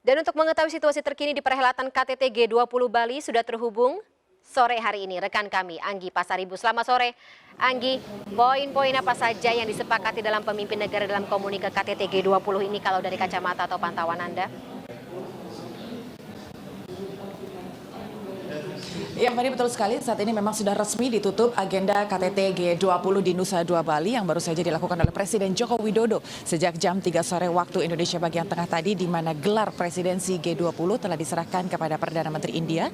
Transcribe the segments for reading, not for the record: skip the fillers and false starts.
Dan untuk mengetahui situasi terkini di perhelatan KTT G20 Bali sudah terhubung sore hari ini rekan kami Anggi Pasaribu. Selamat sore Anggi, poin-poin apa saja yang disepakati dalam pemimpin negara dalam komunike KTT G20 ini kalau dari kacamata atau pantauan Anda? Ya, Fani, betul sekali. Saat ini memang sudah resmi ditutup agenda KTT G20 di Nusa Dua Bali yang baru saja dilakukan oleh Presiden Joko Widodo sejak jam 3 sore waktu Indonesia bagian tengah tadi, di mana gelar presidensi G20 telah diserahkan kepada Perdana Menteri India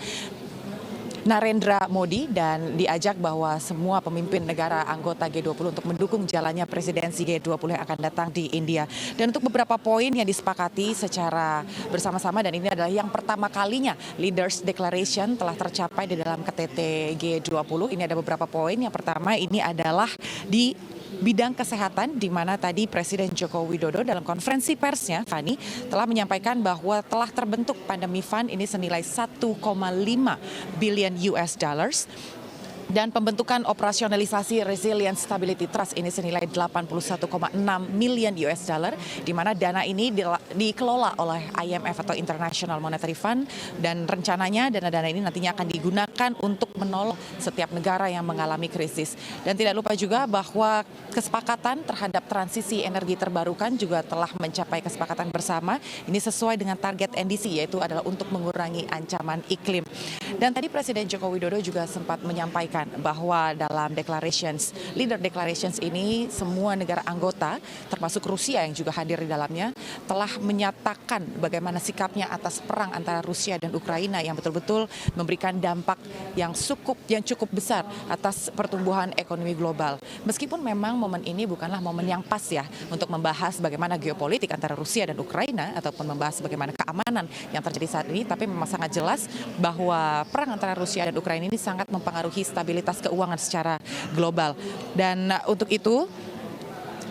Narendra Modi, dan diajak bahwa semua pemimpin negara anggota G20 untuk mendukung jalannya presidensi G20 yang akan datang di India. Dan untuk beberapa poin yang disepakati secara bersama-sama, dan ini adalah yang pertama kalinya Leaders Declaration telah tercapai di dalam KTT G20. Ini ada beberapa poin. Yang pertama ini adalah di bidang kesehatan, di mana tadi Presiden Joko Widodo dalam konferensi persnya, Fani, telah menyampaikan bahwa telah terbentuk pandemi fund ini senilai 1,5 billion US dollars. Dan pembentukan operasionalisasi Resilience Stability Trust ini senilai 81,6 million US dollar, di mana dana ini dikelola oleh IMF atau International Monetary Fund, dan rencananya dana-dana ini nantinya akan digunakan untuk menolong setiap negara yang mengalami krisis. Dan tidak lupa juga bahwa kesepakatan terhadap transisi energi terbarukan juga telah mencapai kesepakatan bersama. Ini sesuai dengan target NDC, yaitu adalah untuk mengurangi ancaman iklim. Dan tadi Presiden Joko Widodo juga sempat menyampaikan bahwa dalam leader declarations ini semua negara anggota termasuk Rusia yang juga hadir di dalamnya telah menyatakan bagaimana sikapnya atas perang antara Rusia dan Ukraina yang betul-betul memberikan dampak yang cukup besar atas pertumbuhan ekonomi global. Meskipun memang momen ini bukanlah momen yang pas ya untuk membahas bagaimana geopolitik antara Rusia dan Ukraina ataupun membahas bagaimana keamanan yang terjadi saat ini, tapi memang sangat jelas bahwa perang antara Rusia dan Ukraina ini sangat mempengaruhi stabilitas keuangan secara global. Dan untuk itu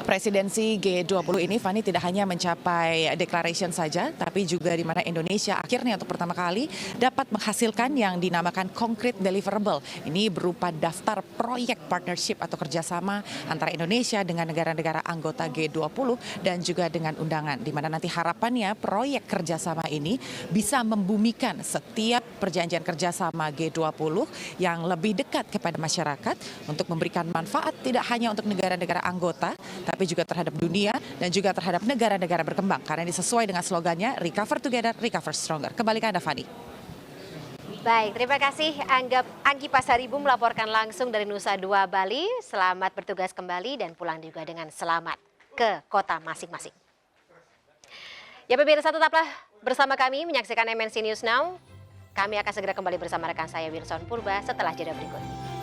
presidensi G20 ini, Fani, tidak hanya mencapai declaration saja, tapi juga di mana Indonesia akhirnya untuk pertama kali dapat menghasilkan yang dinamakan concrete deliverable. Ini berupa daftar proyek partnership atau kerjasama antara Indonesia dengan negara-negara anggota G20 dan juga dengan undangan, di mana nanti harapannya proyek kerjasama ini bisa membumikan setiap perjanjian kerjasama G20 yang lebih dekat kepada masyarakat untuk memberikan manfaat tidak hanya untuk negara-negara anggota, tapi juga terhadap dunia dan juga terhadap negara-negara berkembang, karena ini sesuai dengan slogannya Recover Together, Recover Stronger. Kembali ke Anda, Fani. Baik, terima kasih Anggi Pasaribu melaporkan langsung dari Nusa Dua Bali. Selamat bertugas kembali dan pulang juga dengan selamat ke kota masing-masing. Ya pemirsa, tetaplah bersama kami menyaksikan MNC News Now. Kami akan segera kembali bersama rekan saya Wilson Purba setelah jeda berikut.